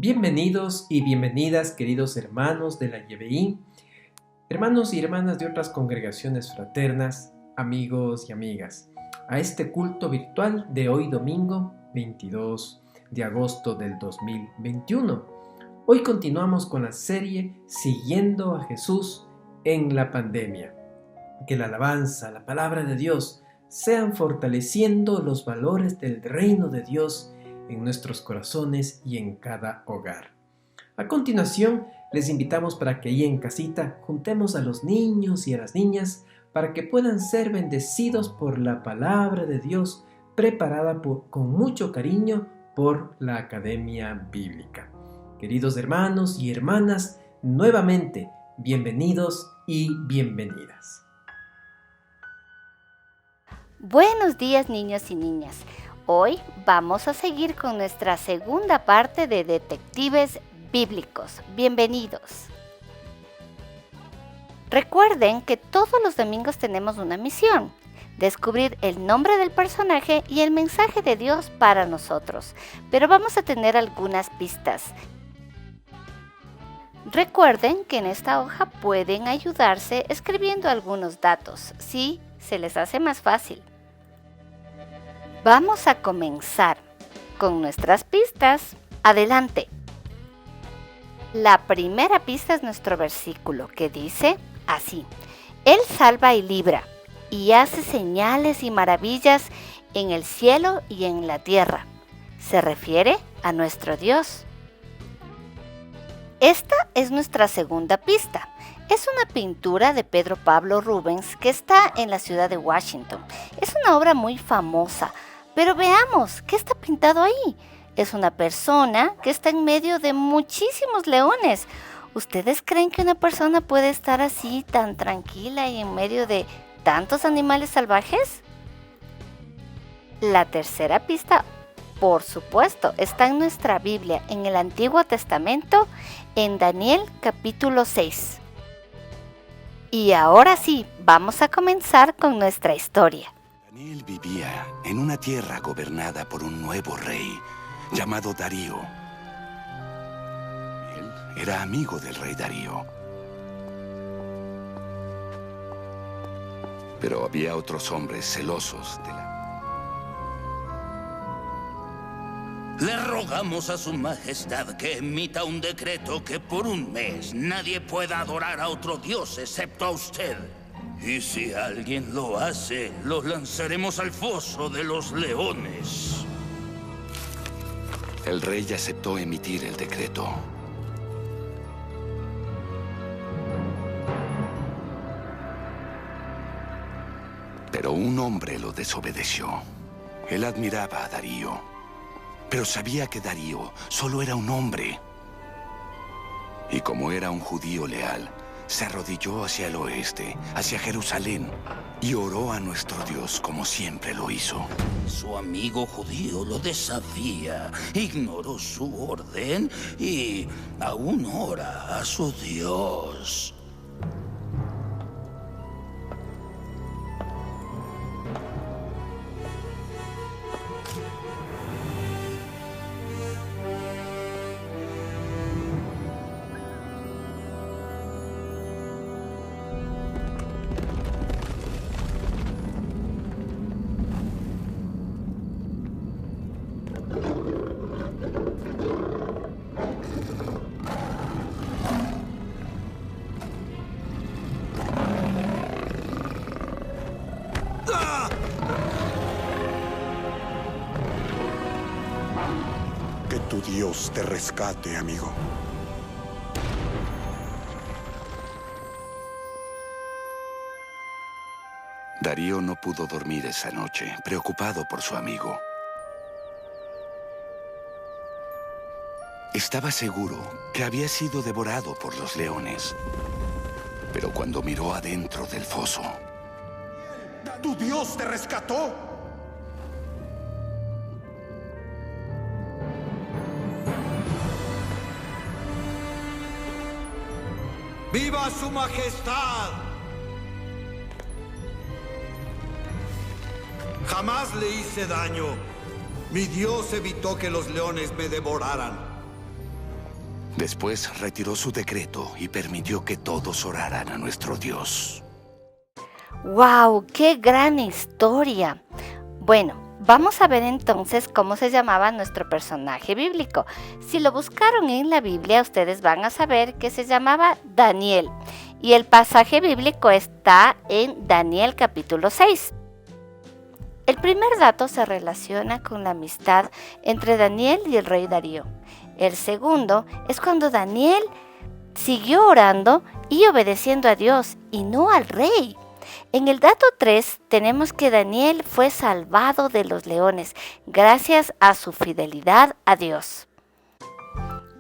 Bienvenidos y bienvenidas, queridos hermanos de la YBI, hermanos y hermanas de otras congregaciones fraternas, amigos y amigas, a este culto virtual de hoy domingo 22 de agosto del 2021. Hoy continuamos con la serie Siguiendo a Jesús en la pandemia. Que la alabanza, la palabra de Dios sean fortaleciendo los valores del reino de Dios en nuestros corazones y en cada hogar. A continuación, les invitamos para que ahí en casita juntemos a los niños y a las niñas para que puedan ser bendecidos por la palabra de Dios preparada con mucho cariño por la Academia Bíblica. Queridos hermanos y hermanas, nuevamente, bienvenidos y bienvenidas. Buenos días, niños y niñas. Hoy vamos a seguir con nuestra segunda parte de Detectives Bíblicos. Bienvenidos. Recuerden que todos los domingos tenemos una misión: descubrir el nombre del personaje y el mensaje de Dios para nosotros. Pero vamos a tener algunas pistas. Recuerden que en esta hoja pueden ayudarse escribiendo algunos datos, si se les hace más fácil. Vamos a comenzar con nuestras pistas. Adelante. La primera pista es nuestro versículo, que dice así: Él salva y libra, y hace señales y maravillas en el cielo y en la tierra. Se refiere a nuestro Dios. Esta es nuestra segunda pista. Es una pintura de Pedro Pablo Rubens que está en la ciudad de Washington. Es una obra muy famosa. Pero veamos, ¿qué está pintado ahí? Es una persona que está en medio de muchísimos leones. ¿Ustedes creen que una persona puede estar así tan tranquila y en medio de tantos animales salvajes? La tercera pista, por supuesto, está en nuestra Biblia, en el Antiguo Testamento, en Daniel capítulo 6. Y ahora sí, vamos a comenzar con nuestra historia. Daniel vivía en una tierra gobernada por un nuevo rey llamado Darío. Él era amigo del rey Darío. Pero había otros hombres celosos de la... Le rogamos a su majestad que emita un decreto que por un mes nadie pueda adorar a otro dios excepto a usted. Y si alguien lo hace, lo lanzaremos al foso de los leones. El rey aceptó emitir el decreto. Pero un hombre lo desobedeció. Él admiraba a Darío, pero sabía que Darío solo era un hombre. Y como era un judío leal, se arrodilló hacia el oeste, hacia Jerusalén, y oró a nuestro Dios como siempre lo hizo. Su amigo judío lo desafía, ignoró su orden y aún ora a su Dios. Que tu Dios te rescate, amigo. Darío no pudo dormir esa noche, preocupado por su amigo. Estaba seguro que había sido devorado por los leones. Pero cuando miró adentro del foso... ¿Tu Dios te rescató? ¡Viva su majestad! Jamás le hice daño. Mi Dios evitó que los leones me devoraran. Después retiró su decreto y permitió que todos oraran a nuestro Dios. ¡Wow! ¡Qué gran historia! Bueno, vamos a ver entonces cómo se llamaba nuestro personaje bíblico. Si lo buscaron en la Biblia, ustedes van a saber que se llamaba Daniel. Y el pasaje bíblico está en Daniel capítulo 6. El primer dato se relaciona con la amistad entre Daniel y el rey Darío. El segundo es cuando Daniel siguió orando y obedeciendo a Dios y no al rey. En el dato 3 tenemos que Daniel fue salvado de los leones gracias a su fidelidad a Dios.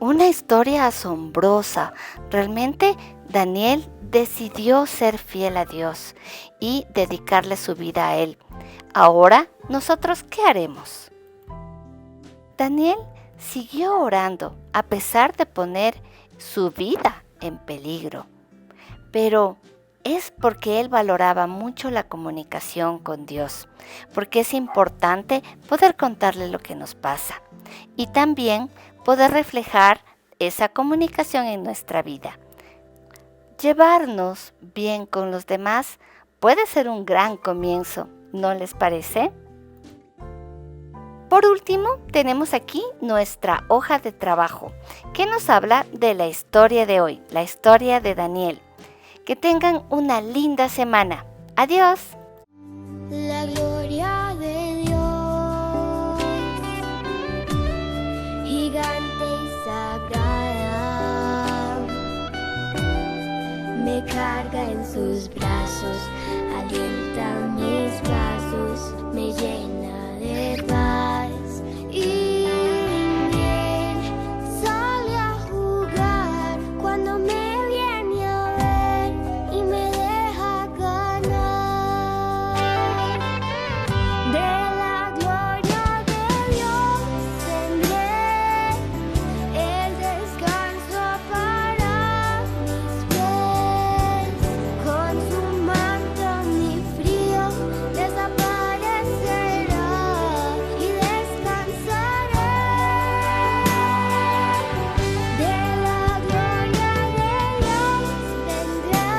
Una historia asombrosa. Realmente Daniel decidió ser fiel a Dios y dedicarle su vida a Él. Ahora, ¿nosotros qué haremos? Daniel siguió orando a pesar de poner su vida en peligro, pero es porque él valoraba mucho la comunicación con Dios, porque es importante poder contarle lo que nos pasa y también poder reflejar esa comunicación en nuestra vida. Llevarnos bien con los demás puede ser un gran comienzo, ¿no les parece? Por último, tenemos aquí nuestra hoja de trabajo, que nos habla de la historia de hoy, la historia de Daniel. Que tengan una linda semana. ¡Adiós! La gloria de Dios, gigante y sagrada, me carga en sus brazos, alienta mis pasos, me llena de paz y bien sale a jugar cuando me viene a ver y me deja ganar. De la gloria de Dios tendré el descanso para mis pies, con su manto mi frío desaparecerá y descansaré. De la gloria de Dios tendré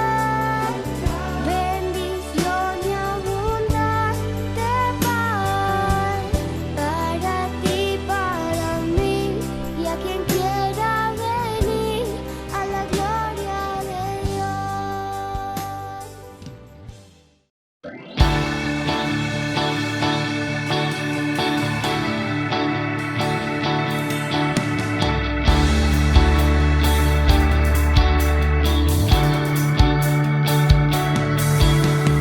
bendición y abundante paz para ti, para mí y a quien quiera venir a la gloria de Dios.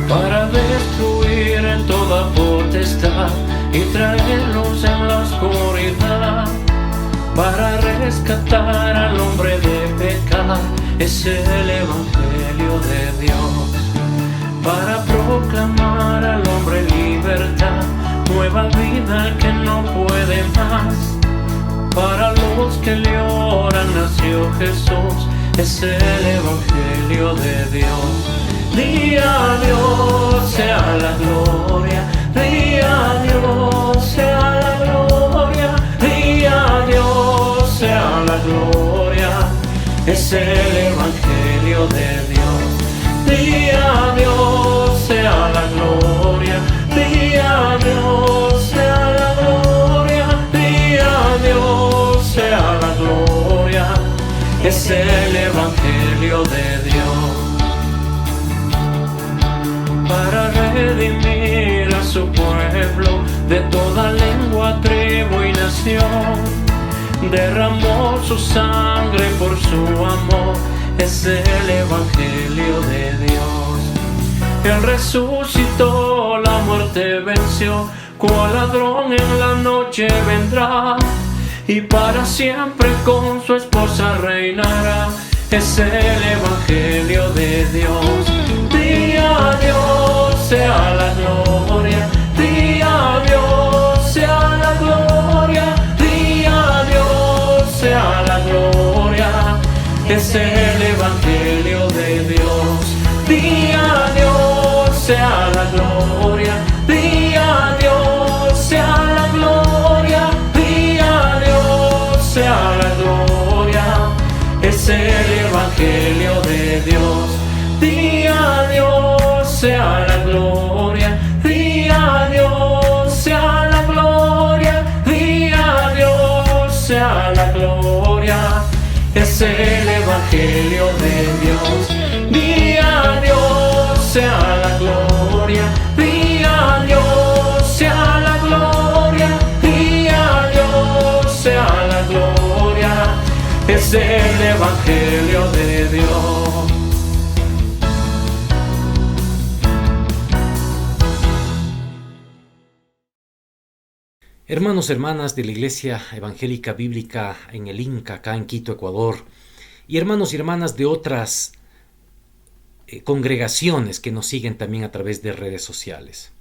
Para destruir en toda potestad y traernos en la oscuridad, para rescatar al hombre de pecado, es el Evangelio de Dios, para proclamar al hombre libertad, nueva vida al que no puede más, para los que le oran nació Jesús, es el Evangelio de Dios. Di a Dios sea la gloria, di a Dios sea la gloria, di a Dios sea la gloria, es el Evangelio de Dios. Di a Dios sea la gloria, di a Dios sea la gloria, di a Dios sea la gloria, es el Evangelio de Dios. Para redimir a su pueblo de toda lengua, tribu y nación, derramó su sangre por su amor, es el Evangelio de Dios. Él resucitó, la muerte venció, cual ladrón en la noche vendrá, y para siempre con su esposa reinará, es el Evangelio de Dios. Di a Dios sea la gloria, di a Dios sea la gloria, di a Dios sea la gloria, es el Evangelio de Dios. Di a Dios sea la gloria, di a Dios sea la gloria, di a Dios sea la gloria, es el Evangelio de Dios. Di a Dios sea la gloria, di a Dios sea la gloria, di a Dios sea la gloria, es el Evangelio de Dios. Hermanos, hermanas de la Iglesia Evangélica Bíblica en el Inca, acá en Quito, Ecuador, y hermanos y hermanas de otras congregaciones que nos siguen también a través de redes sociales.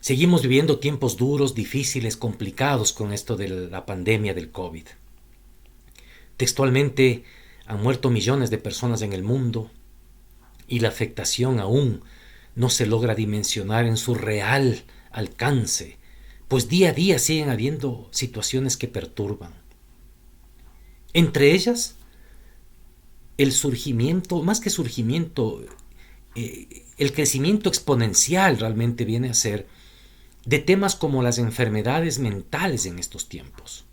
Seguimos viviendo tiempos duros, difíciles, complicados con esto de la pandemia del COVID. Textualmente, han muerto millones de personas en el mundo y la afectación aún no se logra dimensionar en su real alcance, pues día a día siguen habiendo situaciones que perturban. Entre ellas, el surgimiento, más que surgimiento, el crecimiento exponencial realmente viene a ser de temas como las enfermedades mentales en estos tiempos.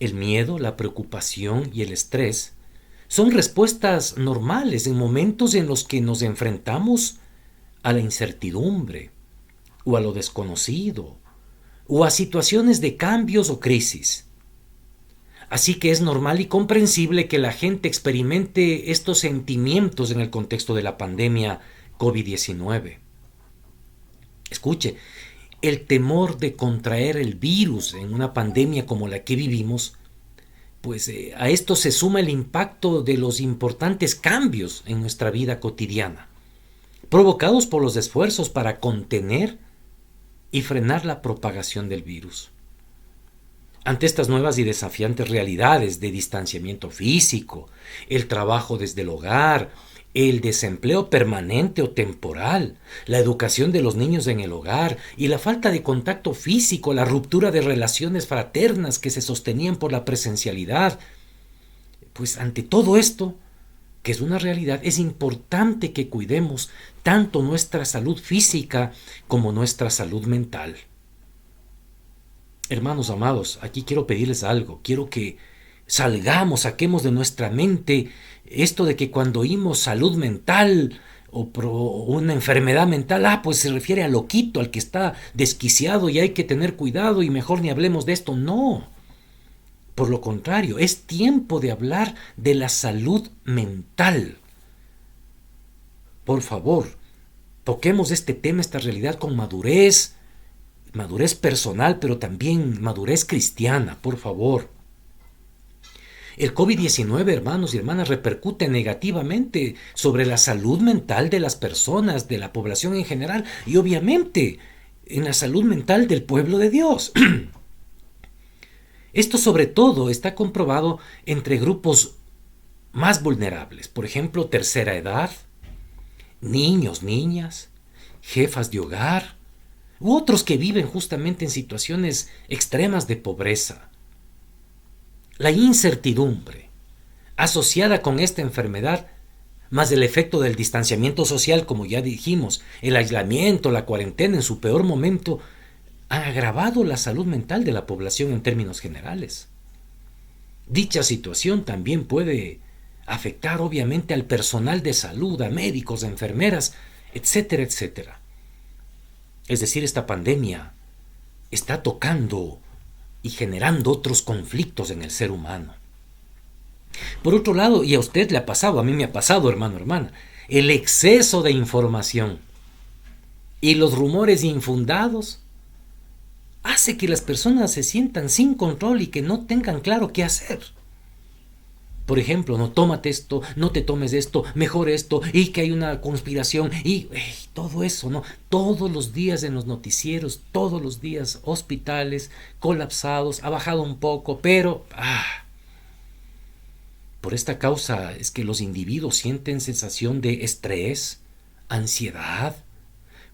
El miedo, la preocupación y el estrés son respuestas normales en momentos en los que nos enfrentamos a la incertidumbre, o a lo desconocido, o a situaciones de cambios o crisis. Así que es normal y comprensible que la gente experimente estos sentimientos en el contexto de la pandemia COVID-19. Escuche, el temor de contraer el virus en una pandemia como la que vivimos, pues a esto se suma el impacto de los importantes cambios en nuestra vida cotidiana, provocados por los esfuerzos para contener y frenar la propagación del virus. Ante estas nuevas y desafiantes realidades de distanciamiento físico, el trabajo desde el hogar, el desempleo permanente o temporal, la educación de los niños en el hogar y la falta de contacto físico, la ruptura de relaciones fraternas que se sostenían por la presencialidad, pues ante todo esto, que es una realidad, es importante que cuidemos tanto nuestra salud física como nuestra salud mental. Hermanos amados, aquí quiero pedirles algo. Quiero que saquemos de nuestra mente esto de que cuando oímos salud mental o una enfermedad mental, pues se refiere al loquito, al que está desquiciado y hay que tener cuidado y mejor ni hablemos de esto. No. Por lo contrario, es tiempo de hablar de la salud mental. Por favor, toquemos este tema, esta realidad con madurez personal, pero también madurez cristiana, por favor. El COVID-19, hermanos y hermanas, repercute negativamente sobre la salud mental de las personas, de la población en general y obviamente en la salud mental del pueblo de Dios. Esto sobre todo está comprobado entre grupos más vulnerables, por ejemplo, tercera edad, niños, niñas, jefas de hogar, u otros que viven justamente en situaciones extremas de pobreza. La incertidumbre asociada con esta enfermedad, más el efecto del distanciamiento social, como ya dijimos, el aislamiento, la cuarentena en su peor momento, ha agravado la salud mental de la población en términos generales. Dicha situación también puede afectar obviamente al personal de salud, a médicos, a enfermeras, etcétera, etcétera. Es decir, esta pandemia está tocando y generando otros conflictos en el ser humano. Por otro lado, y a usted le ha pasado, a mí me ha pasado, hermano, hermana, el exceso de información y los rumores infundados hace que las personas se sientan sin control y que no tengan claro qué hacer. Por ejemplo, no tómate esto, no te tomes esto, mejor esto, y que hay una conspiración, y todo eso, ¿no? Todos los días en los noticieros, todos los días hospitales colapsados, ha bajado un poco, pero por esta causa es que los individuos sienten sensación de estrés, ansiedad,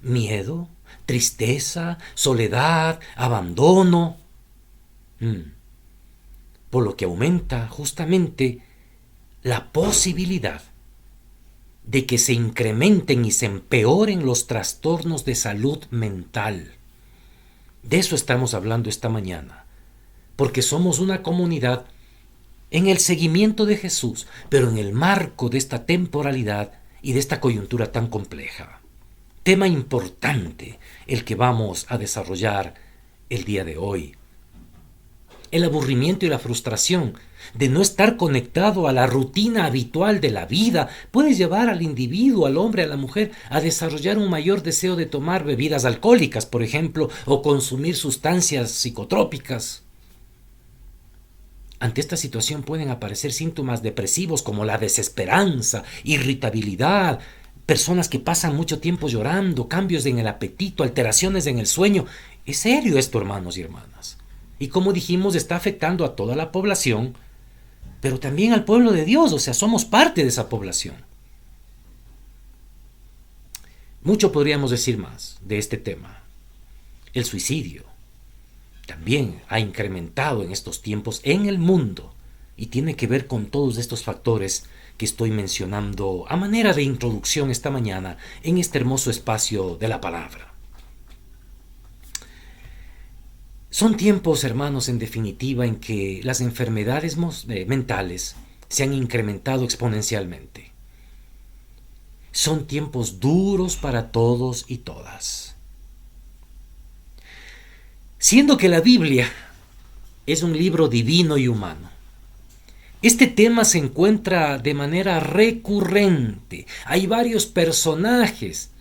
miedo, tristeza, soledad, abandono. Por lo que aumenta justamente la posibilidad de que se incrementen y se empeoren los trastornos de salud mental. De eso estamos hablando esta mañana, porque somos una comunidad en el seguimiento de Jesús, pero en el marco de esta temporalidad y de esta coyuntura tan compleja. Tema importante el que vamos a desarrollar el día de hoy. El aburrimiento y la frustración de no estar conectado a la rutina habitual de la vida puede llevar al individuo, al hombre, a la mujer, a desarrollar un mayor deseo de tomar bebidas alcohólicas, por ejemplo, o consumir sustancias psicotrópicas. Ante esta situación pueden aparecer síntomas depresivos como la desesperanza, irritabilidad, personas que pasan mucho tiempo llorando, cambios en el apetito, alteraciones en el sueño. Es serio esto, hermanos y hermanas. Y como dijimos, está afectando a toda la población, pero también al pueblo de Dios, o sea, somos parte de esa población. Mucho podríamos decir más de este tema. El suicidio también ha incrementado en estos tiempos en el mundo y tiene que ver con todos estos factores que estoy mencionando a manera de introducción esta mañana en este hermoso espacio de la palabra. Son tiempos, hermanos, en definitiva, en que las enfermedades mentales se han incrementado exponencialmente. Son tiempos duros para todos y todas. Siendo que la Biblia es un libro divino y humano, este tema se encuentra de manera recurrente. Hay varios personajes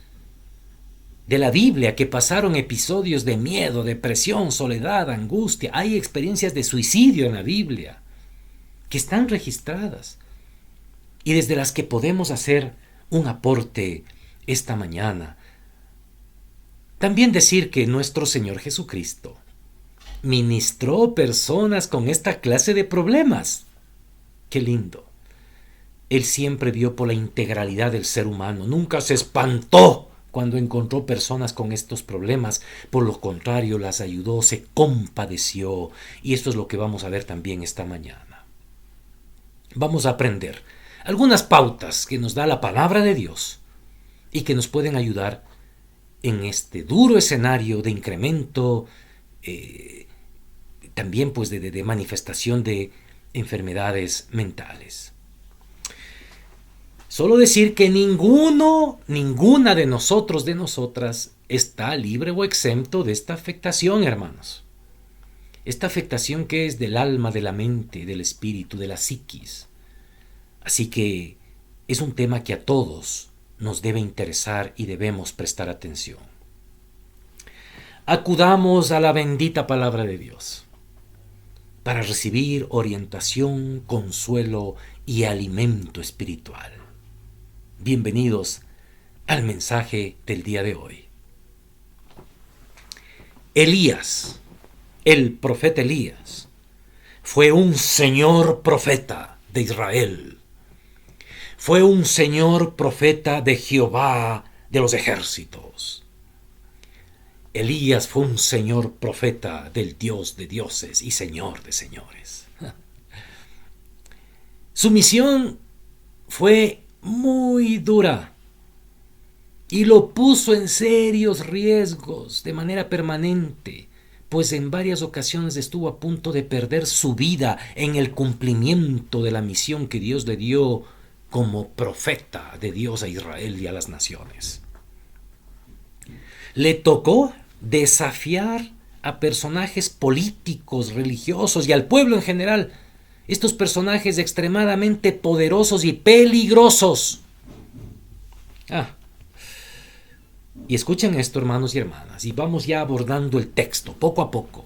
de la Biblia que pasaron episodios de miedo, depresión, soledad, angustia. Hay experiencias de suicidio en la Biblia que están registradas y desde las que podemos hacer un aporte esta mañana. También decir que nuestro Señor Jesucristo ministró personas con esta clase de problemas. ¡Qué lindo! Él siempre vio por la integralidad del ser humano, nunca se espantó cuando encontró personas con estos problemas. Por lo contrario, las ayudó, se compadeció. Y esto es lo que vamos a ver también esta mañana. Vamos a aprender algunas pautas que nos da la palabra de Dios y que nos pueden ayudar en este duro escenario de incremento, también pues de manifestación de enfermedades mentales. Solo decir que ninguna de nosotros, de nosotras, está libre o exento de esta afectación, hermanos. Esta afectación que es del alma, de la mente, del espíritu, de la psiquis. Así que es un tema que a todos nos debe interesar y debemos prestar atención. Acudamos a la bendita palabra de Dios para recibir orientación, consuelo y alimento espiritual. Bienvenidos al mensaje del día de hoy. Elías, el profeta Elías, fue un señor profeta de Israel. Fue un señor profeta de Jehová de los ejércitos. Elías fue un señor profeta del Dios de dioses y Señor de señores. Su misión fue muy dura y lo puso en serios riesgos de manera permanente, pues en varias ocasiones estuvo a punto de perder su vida en el cumplimiento de la misión que Dios le dio como profeta de Dios a Israel y a las naciones. Le tocó desafiar a personajes políticos, religiosos y al pueblo en general. Estos personajes extremadamente poderosos y peligrosos. Y escuchen esto, hermanos y hermanas, y vamos ya abordando el texto poco a poco.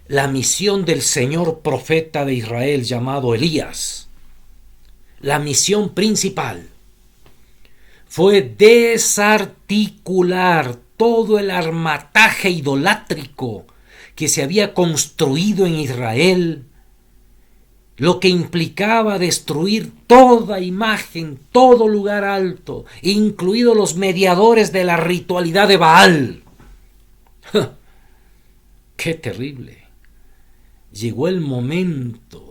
La misión del señor profeta de Israel llamado Elías, la misión principal, fue desarticular todo el armataje idolátrico que se había construido en Israel, lo que implicaba destruir toda imagen, todo lugar alto, incluidos los mediadores de la ritualidad de Baal. ¡Qué terrible! Llegó el momento.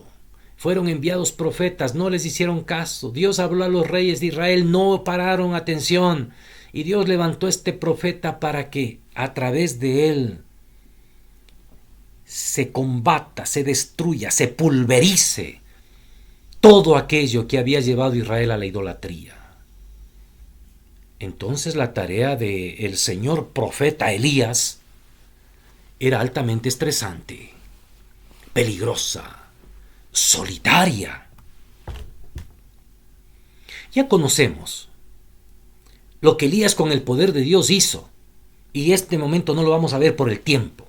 Fueron enviados profetas, no les hicieron caso. Dios habló a los reyes de Israel, no pararon atención. Y Dios levantó este profeta para que, a través de él, se combata, se destruya, se pulverice todo aquello que había llevado a Israel a la idolatría. Entonces la tarea del señor profeta Elías era altamente estresante, peligrosa, solitaria. Ya conocemos lo que Elías con el poder de Dios hizo, y este momento no lo vamos a ver por el tiempo.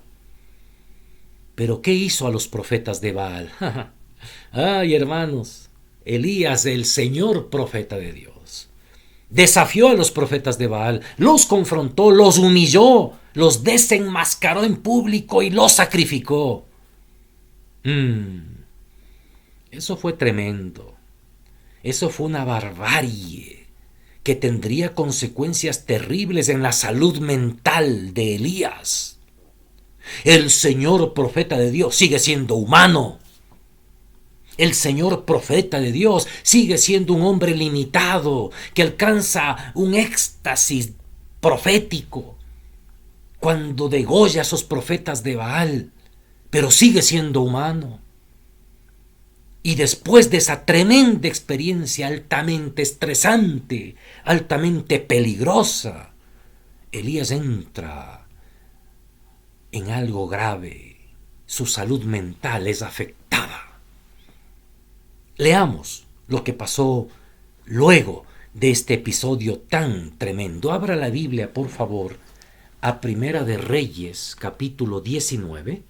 Pero ¿qué hizo a los profetas de Baal? Ay, hermanos, Elías, el señor profeta de Dios, desafió a los profetas de Baal, los confrontó, los humilló, los desenmascaró en público y los sacrificó. Eso fue tremendo. Eso fue una barbarie que tendría consecuencias terribles en la salud mental de Elías. El señor profeta de Dios sigue siendo humano. El señor profeta de Dios sigue siendo un hombre limitado que alcanza un éxtasis profético cuando degolla a esos profetas de Baal, pero sigue siendo humano. Y después de esa tremenda experiencia altamente estresante, altamente peligrosa, Elías entra en algo grave. Su salud mental es afectada. Leamos lo que pasó luego de este episodio tan tremendo. Abra la Biblia, por favor, a Primera de Reyes, capítulo 19.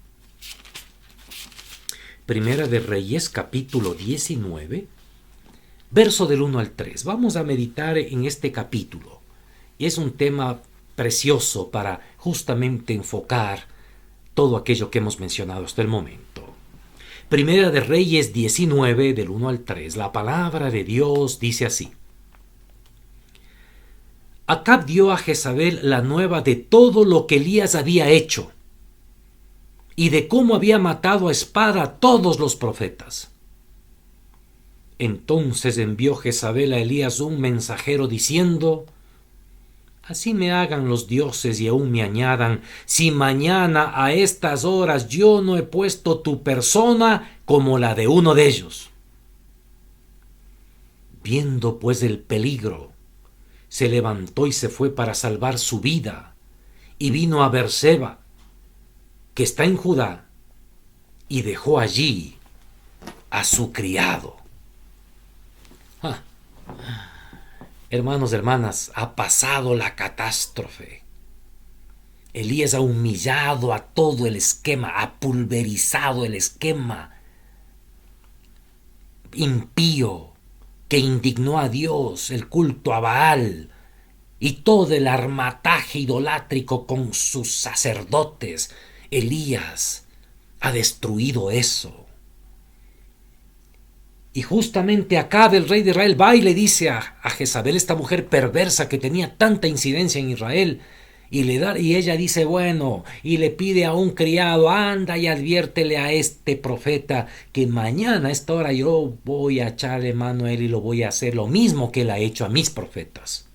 Primera de Reyes, capítulo 19, verso del 1 al 3. Vamos a meditar en este capítulo. Es un tema precioso para justamente enfocar todo aquello que hemos mencionado hasta el momento. Primera de Reyes 19, del 1 al 3. La palabra de Dios dice así. Acab dio a Jezabel la nueva de todo lo que Elías había hecho y de cómo había matado a espada a todos los profetas. Entonces envió Jezabel a Elías un mensajero diciendo: así me hagan los dioses y aún me añadan, si mañana a estas horas yo no he puesto tu persona como la de uno de ellos. Viendo pues el peligro, se levantó y se fue para salvar su vida, y vino a Beerseba, que está en Judá, y dejó allí a su criado. Hermanos, hermanas, ha pasado la catástrofe. Elías ha humillado a todo el esquema, ha pulverizado el esquema impío que indignó a Dios, el culto a Baal y todo el armataje idolátrico con sus sacerdotes. Elías ha destruido eso. Y justamente Acab, el rey de Israel, va y le dice a Jezabel, esta mujer perversa que tenía tanta incidencia en Israel, y ella dice, bueno, y le pide a un criado, anda y adviértele a este profeta que mañana a esta hora yo voy a echarle mano a él y lo voy a hacer lo mismo que él ha hecho a mis profetas.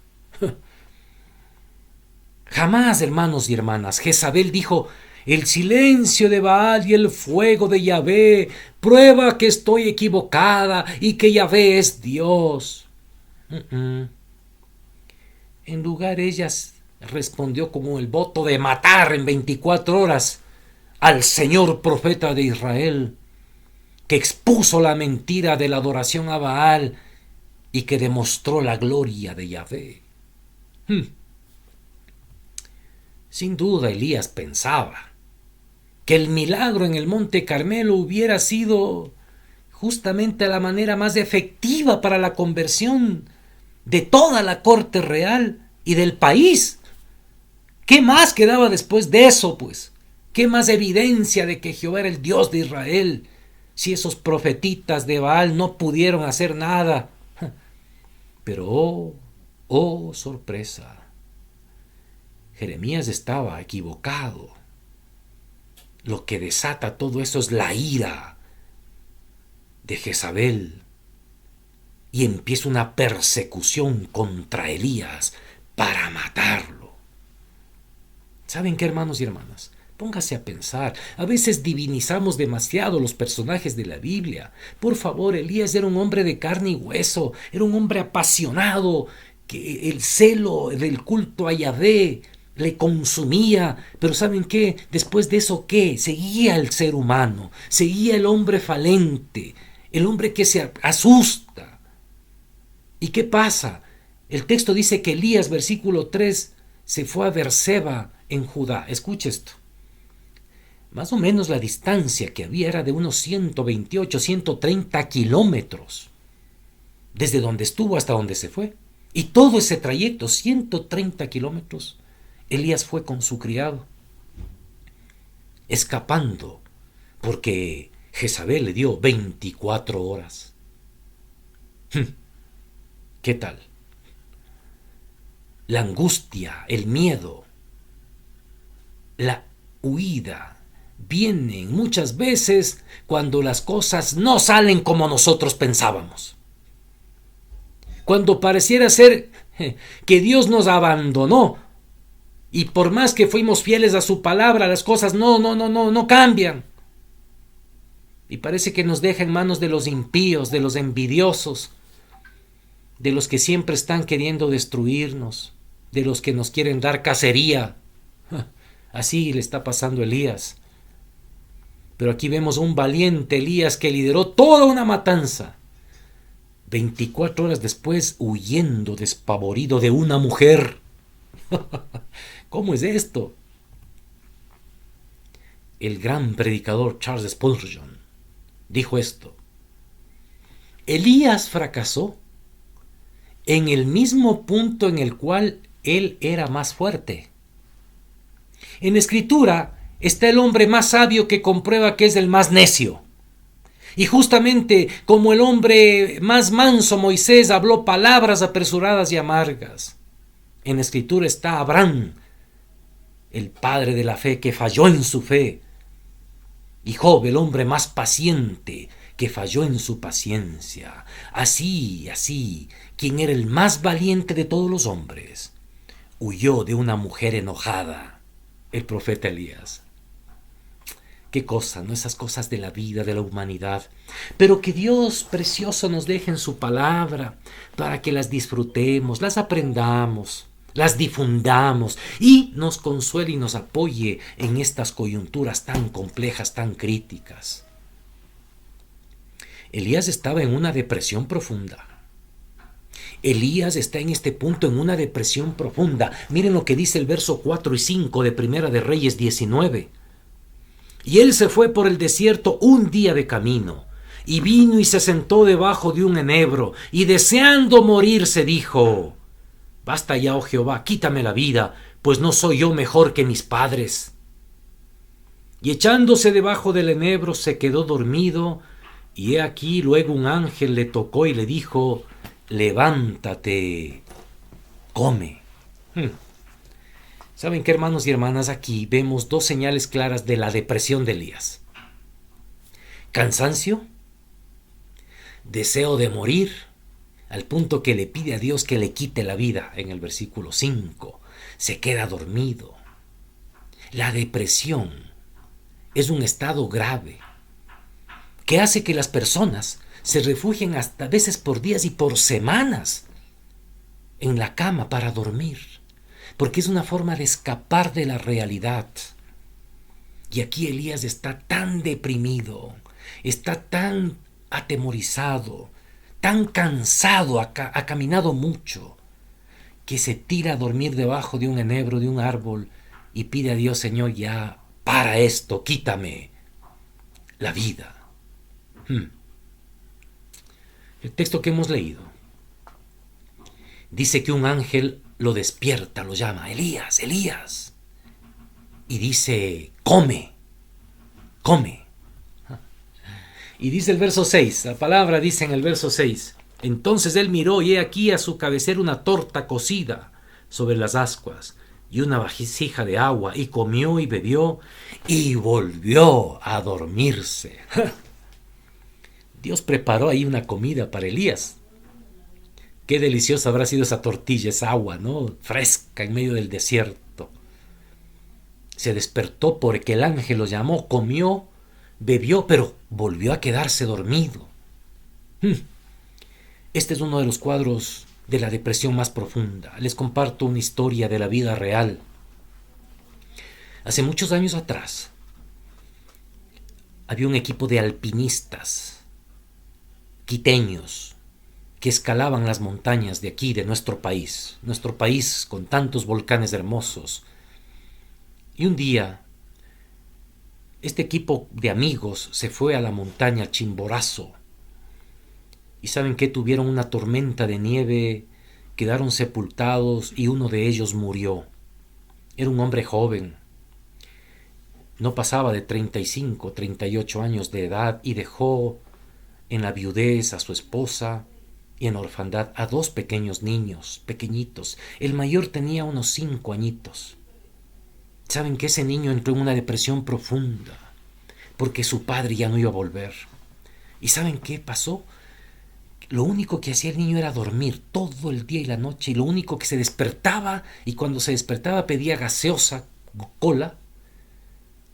Jamás, hermanos y hermanas, Jezabel dijo: el silencio de Baal y el fuego de Yahvé prueba que estoy equivocada y que Yahvé es Dios. En lugar, ella respondió como el voto de matar en 24 horas al señor profeta de Israel, que expuso la mentira de la adoración a Baal y que demostró la gloria de Yahvé. Sin duda, Elías pensaba que el milagro en el Monte Carmelo hubiera sido justamente la manera más efectiva para la conversión de toda la corte real y del país. ¿Qué más quedaba después de eso, pues? ¿Qué más evidencia de que Jehová era el Dios de Israel, si esos profetitas de Baal no pudieron hacer nada? Pero, oh sorpresa, Jeremías estaba equivocado. Lo que desata todo eso es la ira de Jezabel, y empieza una persecución contra Elías para matarlo. ¿Saben qué, hermanos y hermanas? Póngase a pensar. A veces divinizamos demasiado los personajes de la Biblia. Por favor, Elías era un hombre de carne y hueso, era un hombre apasionado, que el celo del culto a Yahvé le consumía. Pero ¿saben qué? Después de eso, ¿qué? Seguía el ser humano, seguía el hombre falente, el hombre que se asusta. ¿Y qué pasa? El texto dice que Elías, versículo 3, se fue a Berseba en Judá. Escuche esto. Más o menos la distancia que había era de unos 128, 130 kilómetros. Desde donde estuvo hasta donde se fue. Y todo ese trayecto, 130 kilómetros, Elías fue con su criado, escapando, porque Jezabel le dio 24 horas. ¿Qué tal? La angustia, el miedo, la huida vienen muchas veces cuando las cosas no salen como nosotros pensábamos. Cuando pareciera ser que Dios nos abandonó y por más que fuimos fieles a su palabra, las cosas no cambian. Y parece que nos deja en manos de los impíos, de los envidiosos, de los que siempre están queriendo destruirnos, de los que nos quieren dar cacería. Así le está pasando a Elías. Pero aquí vemos un valiente Elías que lideró toda una matanza. 24 horas después, huyendo despavorido de una mujer. ¿Cómo es esto? El gran predicador Charles Spurgeon dijo esto: Elías fracasó en el mismo punto en el cual él era más fuerte. En Escritura está el hombre más sabio que comprueba que es el más necio. Y justamente como el hombre más manso, Moisés, habló palabras apresuradas y amargas. En Escritura está Abraham, el padre de la fe que falló en su fe. Y Job, el hombre más paciente que falló en su paciencia. Así, quien era el más valiente de todos los hombres, huyó de una mujer enojada, el profeta Elías. Qué cosa, ¿no? Esas cosas de la vida, de la humanidad. Pero que Dios precioso nos deje en su palabra para que las disfrutemos, las aprendamos, las difundamos y nos consuele y nos apoye en estas coyunturas tan complejas, tan críticas. Elías estaba en una depresión profunda. Elías está en este punto en una depresión profunda. Miren lo que dice el verso 4 y 5 de Primera de Reyes 19. Y él se fue por el desierto un día de camino, y vino y se sentó debajo de un enebro, y deseando morir se dijo: Basta ya, oh Jehová, quítame la vida, pues no soy yo mejor que mis padres. Y echándose debajo del enebro se quedó dormido, y he aquí luego un ángel le tocó y le dijo: levántate, come. ¿Saben qué, hermanos y hermanas? Aquí vemos dos señales claras de la depresión de Elías: cansancio, deseo de morir, al punto que le pide a Dios que le quite la vida. En el versículo 5, se queda dormido. La depresión es un estado grave que hace que las personas se refugien hasta a veces por días y por semanas en la cama para dormir, porque es una forma de escapar de la realidad. Y aquí Elías está tan deprimido, está tan atemorizado, tan cansado, ha caminado mucho, que se tira a dormir debajo de un enebro, de un árbol, y pide a Dios: Señor, ya para esto, quítame la vida. El texto que hemos leído dice que un ángel lo despierta, lo llama: Elías, Elías. Y dice: come. Y dice el verso 6, la palabra dice en el verso 6: entonces él miró y he aquí a su cabecera una torta cocida sobre las ascuas y una vasija de agua, y comió y bebió y volvió a dormirse. Dios preparó ahí una comida para Elías. Qué deliciosa habrá sido esa tortilla, esa agua, ¿no? Fresca en medio del desierto. Se despertó porque el ángel lo llamó, comió, bebió, pero volvió a quedarse dormido. Este es uno de los cuadros de la depresión más profunda. Les comparto una historia de la vida real. Hace muchos años atrás, había un equipo de alpinistas quiteños que escalaban las montañas de aquí, de nuestro país con tantos volcanes hermosos. Y un día, este equipo de amigos se fue a la montaña Chimborazo. ¿Y saben qué? Tuvieron una tormenta de nieve, quedaron sepultados y uno de ellos murió. Era un hombre joven. No pasaba de 35, 38 años de edad y dejó en la viudez a su esposa y en orfandad a 2 pequeños niños, pequeñitos. El mayor tenía unos 5 añitos. ¿Saben que ese niño entró en una depresión profunda porque su padre ya no iba a volver? ¿Y saben qué pasó? Lo único que hacía el niño era dormir todo el día y la noche, y lo único que se despertaba, y cuando se despertaba pedía gaseosa, cola,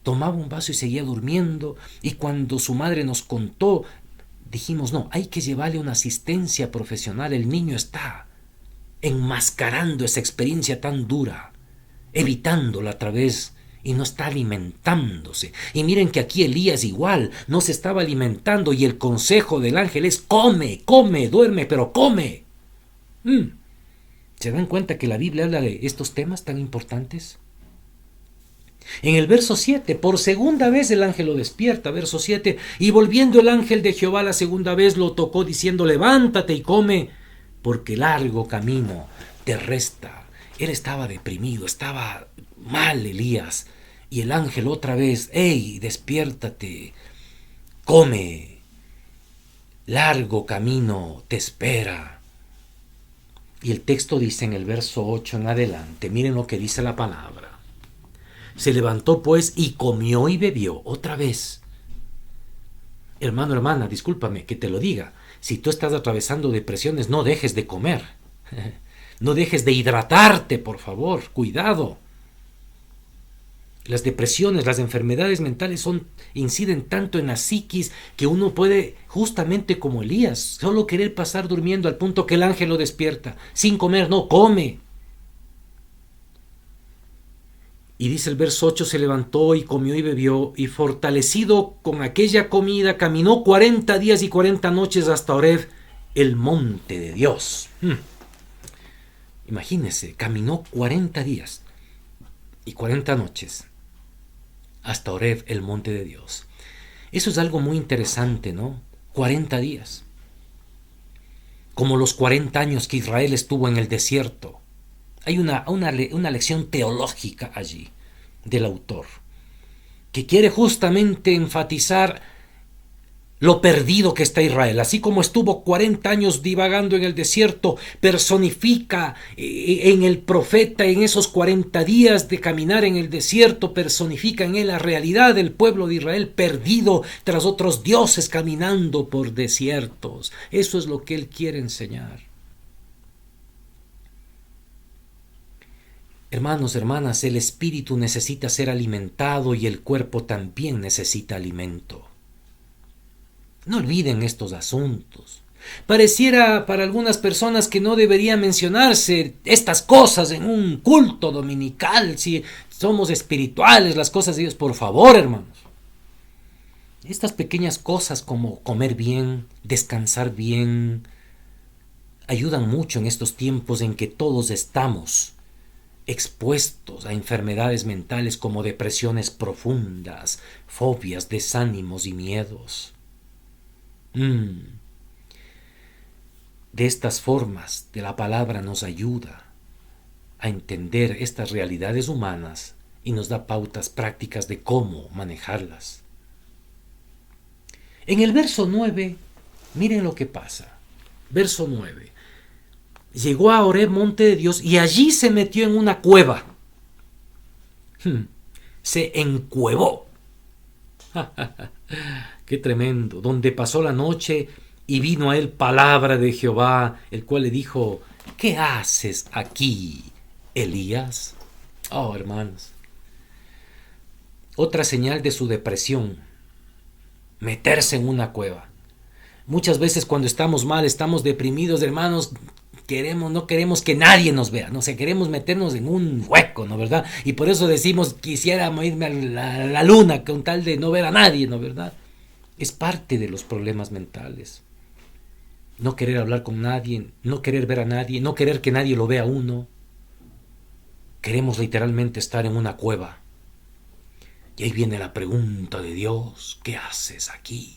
tomaba un vaso y seguía durmiendo. Y cuando su madre nos contó, dijimos, no, hay que llevarle una asistencia profesional. El niño está enmascarando esa experiencia tan dura, evitándola a través, y no está alimentándose. Y miren que aquí Elías igual no se estaba alimentando, y el consejo del ángel es: come, come, duerme, pero come. ¿Se dan cuenta que la Biblia habla de estos temas tan importantes? En el verso 7, por segunda vez el ángel lo despierta, verso 7, y volviendo el ángel de Jehová la segunda vez lo tocó diciendo: levántate y come, porque largo camino te resta. Él estaba deprimido, estaba mal Elías, y el ángel otra vez: hey, despiértate, come, largo camino te espera. Y el texto dice en el verso 8 en adelante, miren lo que dice la palabra. Se levantó pues y comió y bebió otra vez. Hermano, hermana, discúlpame que te lo diga. Si tú estás atravesando depresiones, no dejes de comer. No dejes de hidratarte, por favor. Cuidado. Las depresiones, las enfermedades mentales inciden tanto en la psiquis que uno puede, justamente como Elías, solo querer pasar durmiendo al punto que el ángel lo despierta. Sin comer, no, come. Y dice el verso 8, se levantó y comió y bebió, y fortalecido con aquella comida, caminó 40 días y 40 noches hasta Horeb, el monte de Dios. Imagínense, caminó 40 días y 40 noches hasta Horeb, el monte de Dios. Eso es algo muy interesante, ¿no? 40 días. Como los 40 años que Israel estuvo en el desierto. Hay una lección teológica allí del autor, que quiere justamente enfatizar lo perdido que está Israel. Así como estuvo 40 años divagando en el desierto, personifica en el profeta, en esos 40 días de caminar en el desierto, personifica en él la realidad del pueblo de Israel perdido tras otros dioses, caminando por desiertos. Eso es lo que él quiere enseñar. Hermanos, hermanas, el espíritu necesita ser alimentado y el cuerpo también necesita alimento. No olviden estos asuntos. Pareciera para algunas personas que no debería mencionarse estas cosas en un culto dominical, si somos espirituales, las cosas de Dios. Por favor, hermanos. Estas pequeñas cosas como comer bien, descansar bien, ayudan mucho en estos tiempos en que todos estamos expuestos a enfermedades mentales como depresiones profundas, fobias, desánimos y miedos. De estas formas de la palabra nos ayuda a entender estas realidades humanas y nos da pautas prácticas de cómo manejarlas. En el verso 9, miren lo que pasa. Verso 9. Llegó a Horeb, monte de Dios, y allí se metió en una cueva. Se encuevó. Qué tremendo. Donde pasó la noche y vino a él palabra de Jehová, el cual le dijo: ¿qué haces aquí, Elías? Oh, hermanos. Otra señal de su depresión, meterse en una cueva. Muchas veces cuando estamos mal, estamos deprimidos, hermanos, no queremos que nadie nos vea, no sé, queremos meternos en un hueco, ¿no verdad? Y por eso decimos, quisiera irme a la luna con tal de no ver a nadie, ¿no verdad? Es parte de los problemas mentales. No querer hablar con nadie, no querer ver a nadie, no querer que nadie lo vea a uno. Queremos literalmente estar en una cueva. Y ahí viene la pregunta de Dios: ¿qué haces aquí,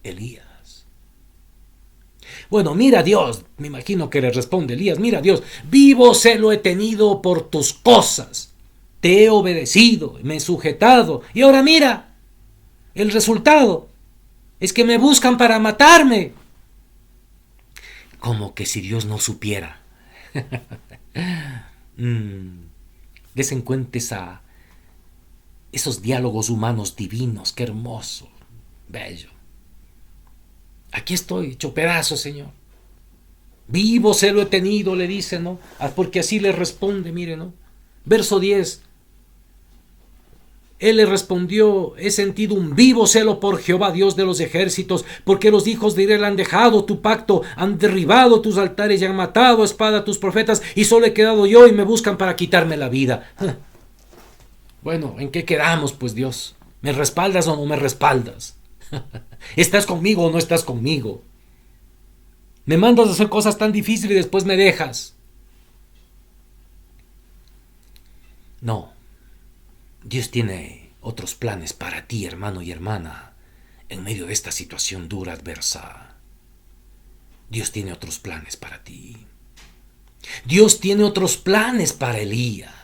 Elías? Bueno, mira Dios, me imagino que le responde Elías: mira Dios, vivo celo he tenido por tus cosas, te he obedecido, me he sujetado, y ahora mira, el resultado es que me buscan para matarme. Como que si Dios no supiera. Des en cuenta esos diálogos humanos divinos, qué hermoso, bello. Aquí estoy, hecho pedazos, Señor. Vivo celo he tenido, le dice, ¿no? Porque así le responde, mire, ¿no? Verso 10. Él le respondió: he sentido un vivo celo por Jehová, Dios de los ejércitos, porque los hijos de Israel han dejado tu pacto, han derribado tus altares y han matado a espada a tus profetas, y solo he quedado yo y me buscan para quitarme la vida. Bueno, ¿en qué quedamos, pues, Dios? ¿Me respaldas o no me respaldas? ¿Estás conmigo o no estás conmigo? Me mandas a hacer cosas tan difíciles y después me dejas. No. Dios tiene otros planes para ti, hermano y hermana, en medio de esta situación dura, adversa. Dios tiene otros planes para ti. Dios tiene otros planes para Elías.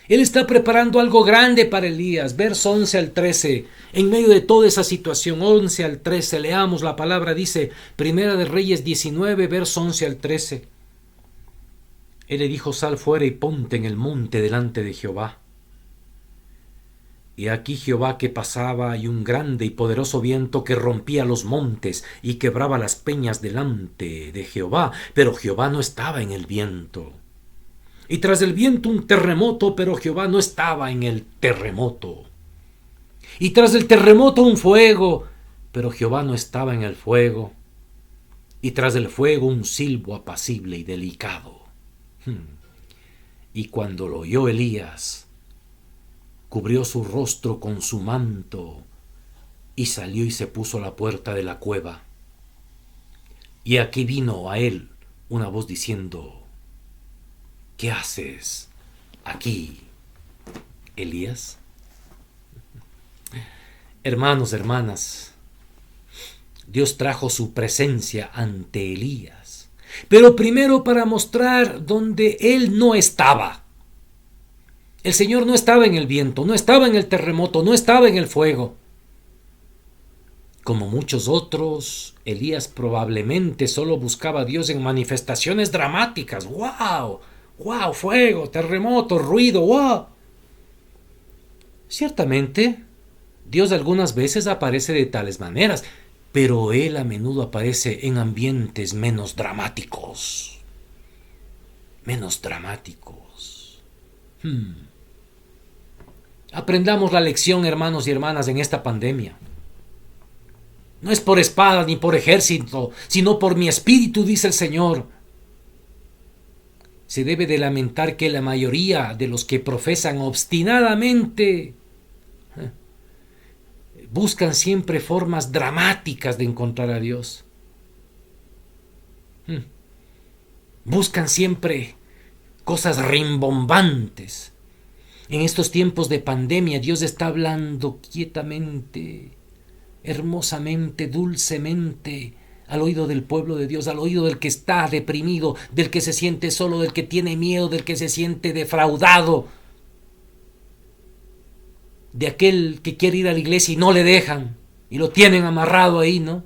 Él está preparando algo grande para Elías. Verso 11 al 13. En medio de toda esa situación, 11 al 13, leamos la palabra. Dice, Primera de Reyes 19, verso 11 al 13. Él le dijo: sal fuera y ponte en el monte delante de Jehová. Y aquí Jehová que pasaba, y un grande y poderoso viento que rompía los montes y quebraba las peñas delante de Jehová, pero Jehová no estaba en el viento. Y tras el viento un terremoto, pero Jehová no estaba en el terremoto. Y tras el terremoto un fuego, pero Jehová no estaba en el fuego. Y tras el fuego un silbo apacible y delicado. Y cuando lo oyó Elías, cubrió su rostro con su manto y salió y se puso a la puerta de la cueva. Y aquí vino a él una voz diciendo: ¿qué haces aquí, Elías? Hermanos, hermanas, Dios trajo su presencia ante Elías, pero primero para mostrar dónde él no estaba. El Señor no estaba en el viento, no estaba en el terremoto, no estaba en el fuego. Como muchos otros, Elías probablemente solo buscaba a Dios en manifestaciones dramáticas. ¡Wow! ¡Wow! Fuego, terremoto, ruido, ¡wow! Ciertamente, Dios algunas veces aparece de tales maneras, pero Él a menudo aparece en ambientes menos dramáticos. Menos dramáticos. Aprendamos la lección, hermanos y hermanas, en esta pandemia. No es por espada ni por ejército, sino por mi espíritu, dice el Señor. Se debe de lamentar que la mayoría de los que profesan obstinadamente buscan siempre formas dramáticas de encontrar a Dios. Buscan siempre cosas rimbombantes. En estos tiempos de pandemia, Dios está hablando quietamente, hermosamente, dulcemente, al oído del pueblo de Dios, al oído del que está deprimido, del que se siente solo, del que tiene miedo, del que se siente defraudado, de aquel que quiere ir a la iglesia y no le dejan, y lo tienen amarrado ahí, ¿no?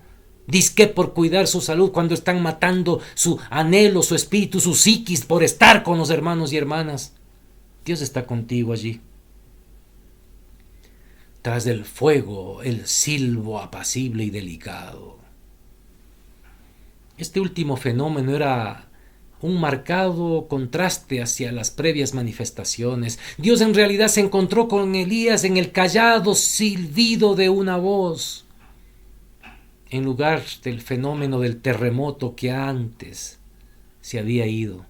Dizque por cuidar su salud, cuando están matando su anhelo, su espíritu, su psiquis, por estar con los hermanos y hermanas. Dios está contigo allí. Tras el fuego, el silbo apacible y delicado. Este último fenómeno era un marcado contraste hacia las previas manifestaciones. Dios en realidad se encontró con Elías en el callado silbido de una voz, en lugar del fenómeno del terremoto que antes se había ido.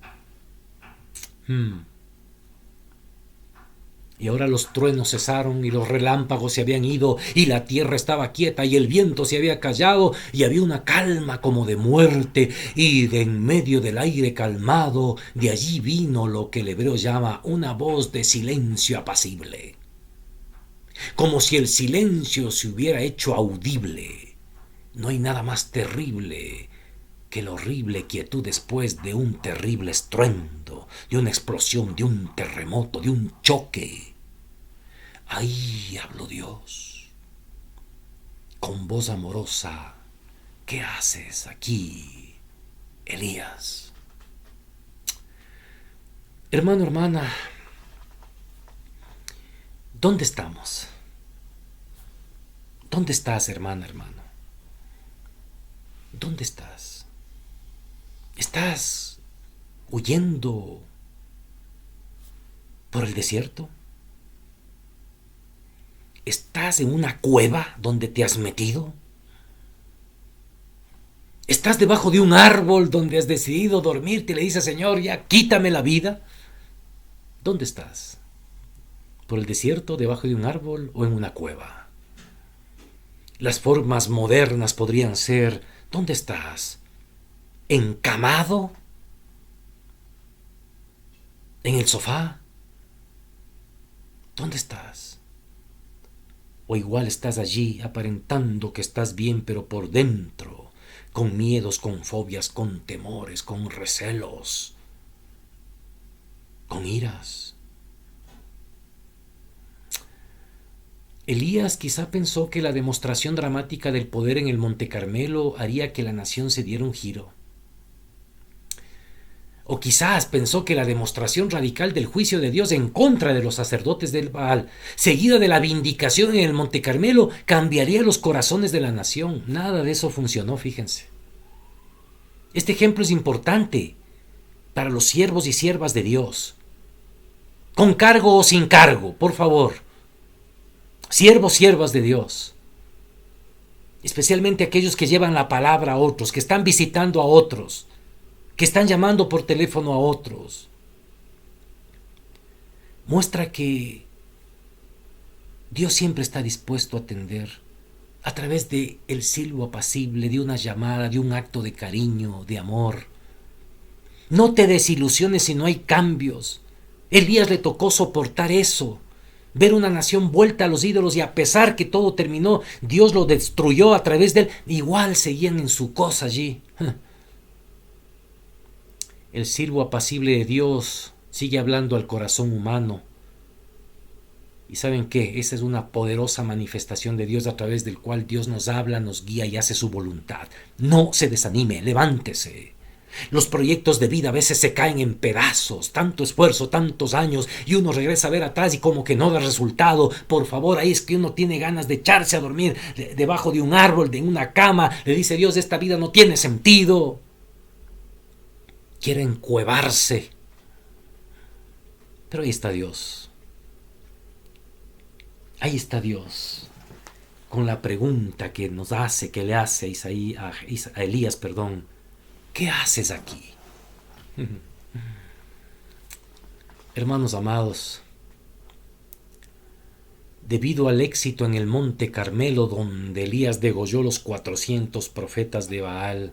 Y ahora los truenos cesaron y los relámpagos se habían ido y la tierra estaba quieta y el viento se había callado y había una calma como de muerte, y de en medio del aire calmado de allí vino lo que el hebreo llama una voz de silencio apacible, como si el silencio se hubiera hecho audible. No hay nada más terrible que la horrible quietud después de un terrible estruendo, de una explosión, de un terremoto, de un choque. Ahí habló Dios, con voz amorosa: ¿qué haces aquí, Elías? Hermano, hermana, ¿dónde estamos? ¿Dónde estás, hermana, hermano? ¿Dónde estás? ¿Estás huyendo por el desierto? ¿Estás en una cueva donde te has metido? ¿Estás debajo de un árbol donde has decidido dormirte y le dices: Señor, ya quítame la vida? ¿Dónde estás? ¿Por el desierto, debajo de un árbol o en una cueva? Las formas modernas podrían ser: ¿dónde estás? ¿Encamado? ¿En el sofá? ¿Dónde estás? O igual estás allí aparentando que estás bien, pero por dentro, con miedos, con fobias, con temores, con recelos, con iras. Elías quizá pensó que la demostración dramática del poder en el Monte Carmelo haría que la nación se diera un giro. O quizás pensó que la demostración radical del juicio de Dios en contra de los sacerdotes del Baal, seguida de la vindicación en el Monte Carmelo, cambiaría los corazones de la nación. Nada de eso funcionó, fíjense. Este ejemplo es importante para los siervos y siervas de Dios. Con cargo o sin cargo, por favor. Siervos, siervas de Dios. Especialmente aquellos que llevan la palabra a otros, que están visitando a otros, que están llamando por teléfono a otros. Muestra que Dios siempre está dispuesto a atender a través de el silbo apacible, de una llamada, de un acto de cariño, de amor. No te desilusiones si no hay cambios. Elías le tocó soportar eso, ver una nación vuelta a los ídolos, y a pesar que todo terminó, Dios lo destruyó a través de él, igual seguían en su cosa allí. El silbo apacible de Dios sigue hablando al corazón humano. ¿Y saben qué? Esa es una poderosa manifestación de Dios a través del cual Dios nos habla, nos guía y hace su voluntad. No se desanime, levántese. Los proyectos de vida a veces se caen en pedazos, tanto esfuerzo, tantos años, y uno regresa a ver atrás y como que no da resultado. Por favor, ahí es que uno tiene ganas de echarse a dormir debajo de un árbol, de una cama. Le dice Dios: esta vida no tiene sentido. Quiere encuevarse. Pero ahí está Dios. Ahí está Dios, con la pregunta que nos hace, que le hace a Elías, ¿qué haces aquí? Hermanos amados, debido al éxito en el Monte Carmelo, donde Elías degolló los 400 profetas de Baal,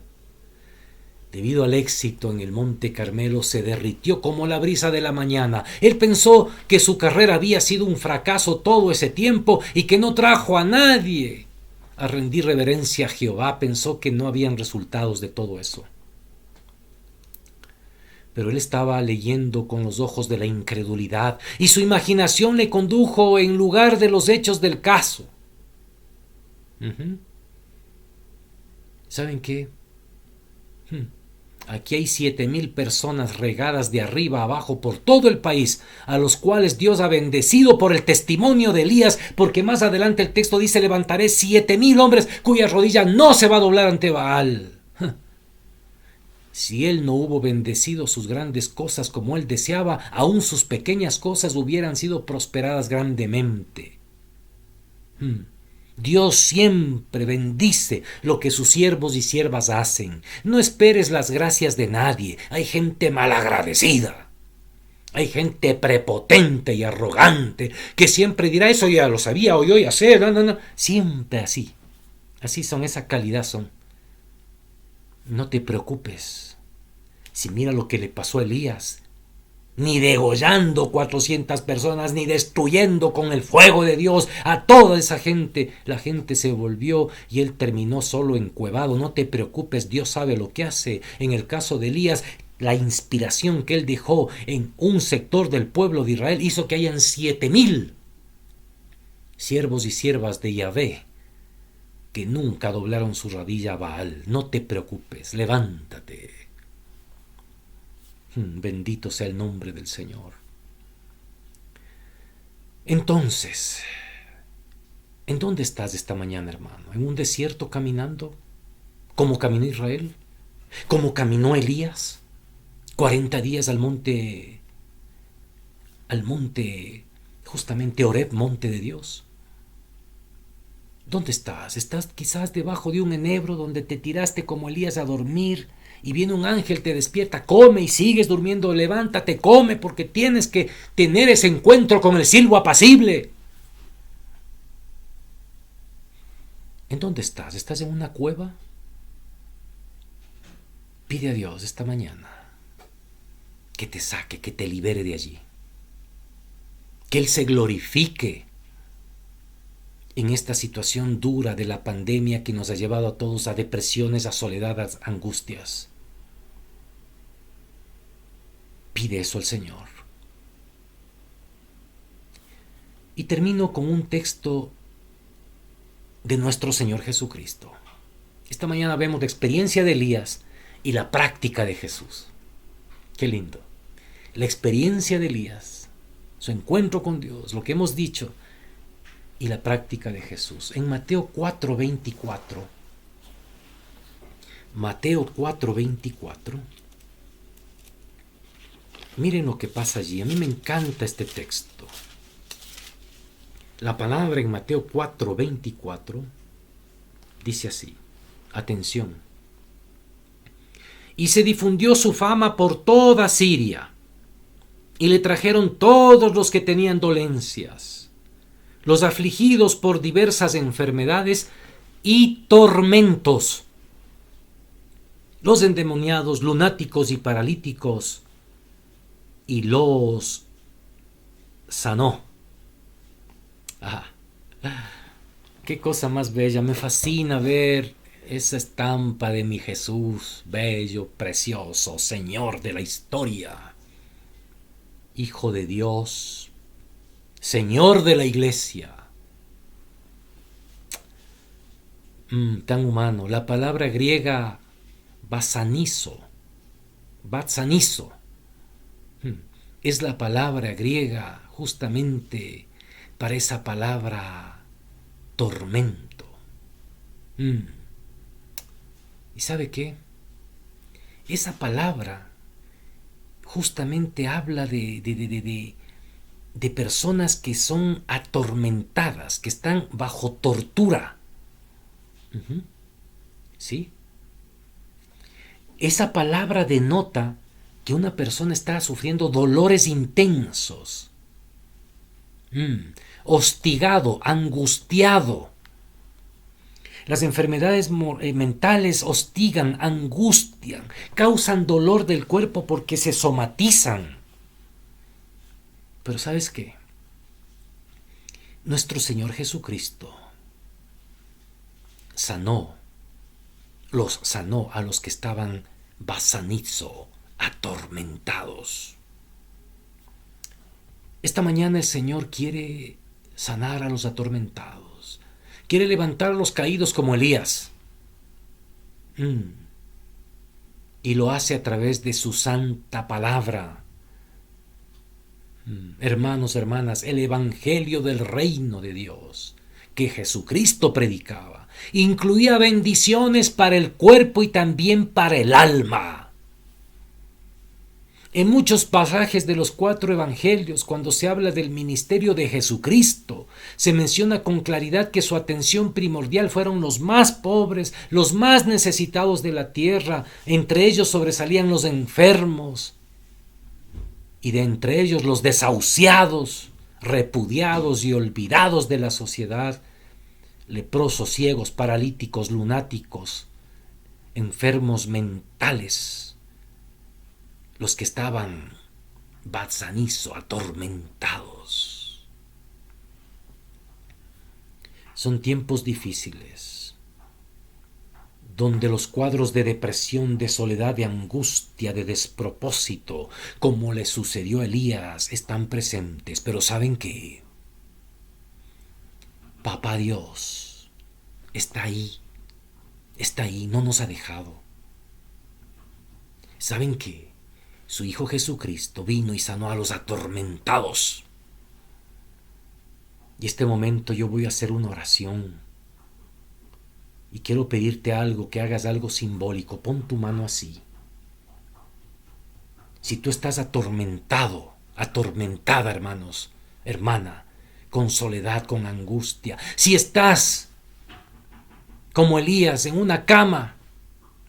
debido al éxito en el Monte Carmelo, se derritió como la brisa de la mañana. Él pensó que su carrera había sido un fracaso todo ese tiempo y que no trajo a nadie a rendir reverencia a Jehová. Pensó que no habían resultados de todo eso. Pero él estaba leyendo con los ojos de la incredulidad y su imaginación le condujo en lugar de los hechos del caso. ¿Saben qué? Aquí hay 7,000 personas regadas de arriba a abajo por todo el país, a los cuales Dios ha bendecido por el testimonio de Elías, porque más adelante el texto dice: levantaré 7,000 hombres cuya rodilla no se va a doblar ante Baal. Si él no hubo bendecido sus grandes cosas como él deseaba, aún sus pequeñas cosas hubieran sido prosperadas grandemente. Dios siempre bendice lo que sus siervos y siervas hacen. No esperes las gracias de nadie. Hay gente malagradecida. Hay gente prepotente y arrogante que siempre dirá: eso ya lo sabía o yo ya sé. No. Siempre así. Así son, esa calidad son. No te preocupes. Si mira lo que le pasó a Elías. Ni degollando 400 personas, ni destruyendo con el fuego de Dios a toda esa gente. La gente se volvió y él terminó solo encuevado. No te preocupes, Dios sabe lo que hace. En el caso de Elías, la inspiración que él dejó en un sector del pueblo de Israel hizo que hayan 7,000 siervos y siervas de Yahvé que nunca doblaron su rodilla a Baal. No te preocupes, levántate. Bendito sea el nombre del Señor. Entonces, ¿en dónde estás esta mañana, hermano? ¿En un desierto caminando? ¿Como caminó Israel? ¿Como caminó Elías? 40 días al monte, justamente Horeb, monte de Dios. ¿Dónde estás? ¿Estás quizás debajo de un enebro donde te tiraste como Elías a dormir y viene un ángel, te despierta, come y sigues durmiendo? Levántate, come, porque tienes que tener ese encuentro con el silbo apacible. ¿En dónde estás? ¿Estás en una cueva? Pide a Dios esta mañana que te saque, que te libere de allí. Que Él se glorifique en esta situación dura de la pandemia que nos ha llevado a todos a depresiones, a soledad, a angustias. Pide eso al Señor. Y termino con un texto de nuestro Señor Jesucristo. Esta mañana vemos la experiencia de Elías y la práctica de Jesús. Qué lindo. La experiencia de Elías, su encuentro con Dios, lo que hemos dicho, y la práctica de Jesús. En Mateo 4:24. Mateo 4:24. Miren lo que pasa allí. A mí me encanta este texto. La palabra en Mateo 4:24 dice así. Atención. Y se difundió su fama por toda Siria, y le trajeron todos los que tenían dolencias, los afligidos por diversas enfermedades y tormentos, los endemoniados, lunáticos y paralíticos, y los sanó. Qué cosa más bella, me fascina ver esa estampa de mi Jesús, bello, precioso, Señor de la historia, Hijo de Dios, Señor de la Iglesia. Tan humano. La palabra griega batsanizo es la palabra griega justamente para esa palabra tormento. ¿Y sabe qué? Esa palabra justamente habla de personas que son atormentadas, que están bajo tortura. ¿Sí? Esa palabra denota que una persona está sufriendo dolores intensos, hostigado, angustiado. Las enfermedades mentales hostigan, angustian, causan dolor del cuerpo porque se somatizan. Pero ¿sabes qué? Nuestro Señor Jesucristo los sanó a los que estaban basanizo, atormentados. Esta mañana el Señor quiere sanar a los atormentados. Quiere levantar a los caídos como Elías. Y lo hace a través de su santa palabra. Hermanos, hermanas, el evangelio del reino de Dios que Jesucristo predicaba incluía bendiciones para el cuerpo y también para el alma. En muchos pasajes de los 4 evangelios, cuando se habla del ministerio de Jesucristo, se menciona con claridad que su atención primordial fueron los más pobres, los más necesitados de la tierra. Entre ellos sobresalían los enfermos y de entre ellos los desahuciados, repudiados y olvidados de la sociedad, leprosos, ciegos, paralíticos, lunáticos, enfermos mentales, los que estaban batzanizo, atormentados. Son tiempos difíciles, donde los cuadros de depresión, de soledad, de angustia, de despropósito, como le sucedió a Elías, están presentes. Pero ¿saben qué? Papá Dios está ahí, no nos ha dejado. ¿Saben qué? Su Hijo Jesucristo vino y sanó a los atormentados. Y este momento yo voy a hacer una oración. Y quiero pedirte algo, que hagas algo simbólico. Pon tu mano así. Si tú estás atormentado, atormentada, hermanos, hermana, con soledad, con angustia. Si estás como Elías en una cama,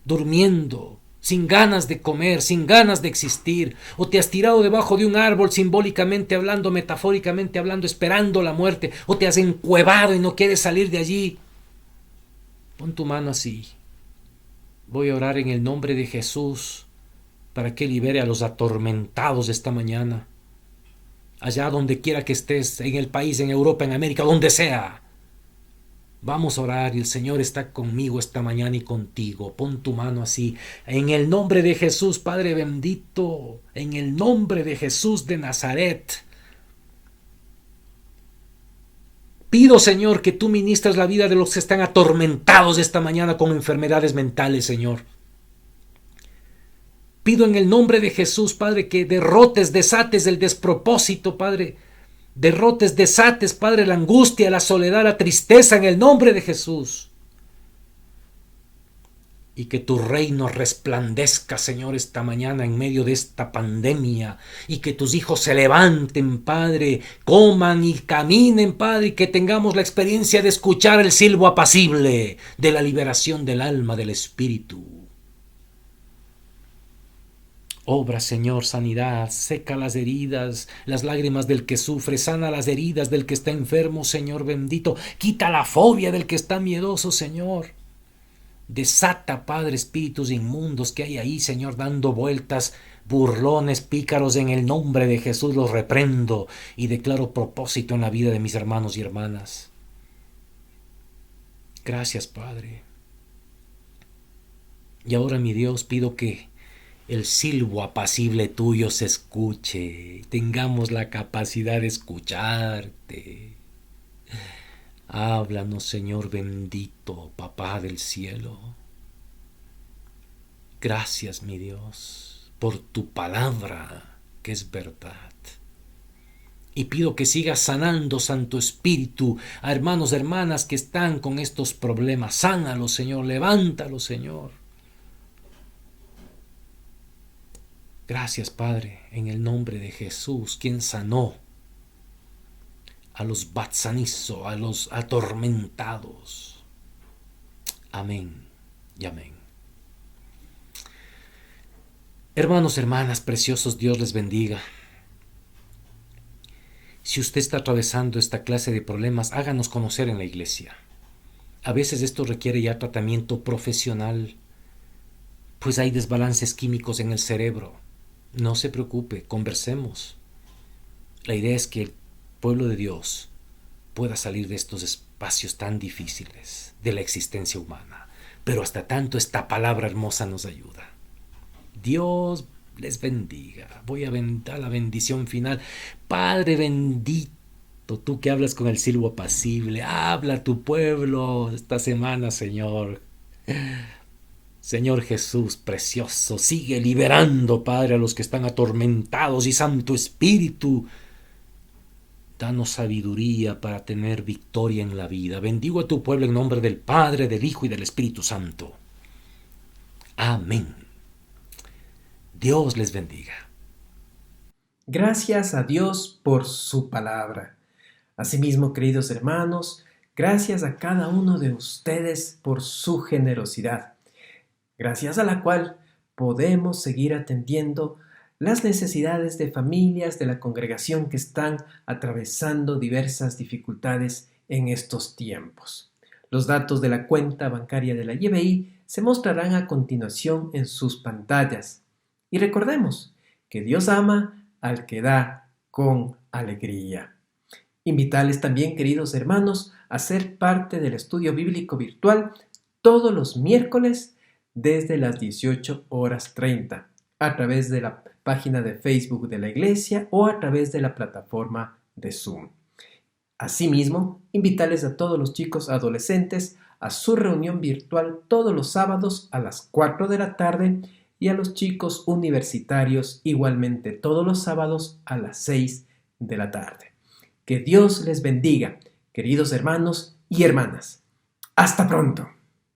durmiendo, sin ganas de comer, sin ganas de existir, o te has tirado debajo de un árbol, simbólicamente hablando, metafóricamente hablando, esperando la muerte, o te has encuevado y no quieres salir de allí, pon tu mano así. Voy a orar en el nombre de Jesús para que libere a los atormentados esta mañana. Allá donde quiera que estés, en el país, en Europa, en América, donde sea. Vamos a orar y el Señor está conmigo esta mañana y contigo. Pon tu mano así. En el nombre de Jesús, Padre bendito, en el nombre de Jesús de Nazaret, pido, Señor, que tú ministres la vida de los que están atormentados esta mañana con enfermedades mentales, Señor. Pido en el nombre de Jesús, Padre, que derrotes, desates el despropósito, Padre. Derrotes, desates, Padre, la angustia, la soledad, la tristeza en el nombre de Jesús. Y que tu reino resplandezca, Señor, esta mañana en medio de esta pandemia. Y que tus hijos se levanten, Padre, coman y caminen, Padre, y que tengamos la experiencia de escuchar el silbo apacible de la liberación del alma, del espíritu. Obra, Señor, sanidad, seca las heridas, las lágrimas del que sufre, sana las heridas del que está enfermo, Señor bendito, quita la fobia del que está miedoso, Señor. Desata, Padre, espíritus inmundos que hay ahí, Señor, dando vueltas, burlones, pícaros, en el nombre de Jesús los reprendo y declaro propósito en la vida de mis hermanos y hermanas. Gracias, Padre. Y ahora, mi Dios, pido que el silbo apacible tuyo se escuche, tengamos la capacidad de escucharte. Háblanos, Señor bendito, Papá del cielo. Gracias, mi Dios, por tu palabra, que es verdad. Y pido que sigas sanando, Santo Espíritu, a hermanos, hermanas que están con estos problemas. Sánalos, Señor, levántalos, Señor. Gracias, Padre, en el nombre de Jesús, quien sanó a los batzanizo, a los atormentados. Amén y amén. Hermanos, hermanas, preciosos, Dios les bendiga. Si usted está atravesando esta clase de problemas, háganos conocer en la iglesia. A veces esto requiere ya tratamiento profesional, pues hay desbalances químicos en el cerebro. No se preocupe, conversemos. La idea es que el pueblo de Dios pueda salir de estos espacios tan difíciles de la existencia humana. Pero hasta tanto esta palabra hermosa nos ayuda. Dios les bendiga. Voy a aventar la bendición final. Padre bendito, tú que hablas con el silbo apacible, habla a tu pueblo esta semana, Señor. Señor Jesús precioso, sigue liberando, Padre, a los que están atormentados, y Santo Espíritu, danos sabiduría para tener victoria en la vida. Bendigo a tu pueblo en nombre del Padre, del Hijo y del Espíritu Santo. Amén. Dios les bendiga. Gracias a Dios por su palabra. Asimismo, queridos hermanos, gracias a cada uno de ustedes por su generosidad, gracias a la cual podemos seguir atendiendo las necesidades de familias de la congregación que están atravesando diversas dificultades en estos tiempos. Los datos de la cuenta bancaria de la YBI se mostrarán a continuación en sus pantallas. Y recordemos que Dios ama al que da con alegría. Invitarles también, queridos hermanos, a ser parte del estudio bíblico virtual todos los miércoles desde las 18:30 a través de la página de Facebook de la iglesia o a través de la plataforma de Zoom. Asimismo, invitarles a todos los chicos adolescentes a su reunión virtual todos los sábados a las 4 de la tarde y a los chicos universitarios igualmente todos los sábados a las 6 de la tarde. Que Dios les bendiga, queridos hermanos y hermanas. ¡Hasta pronto!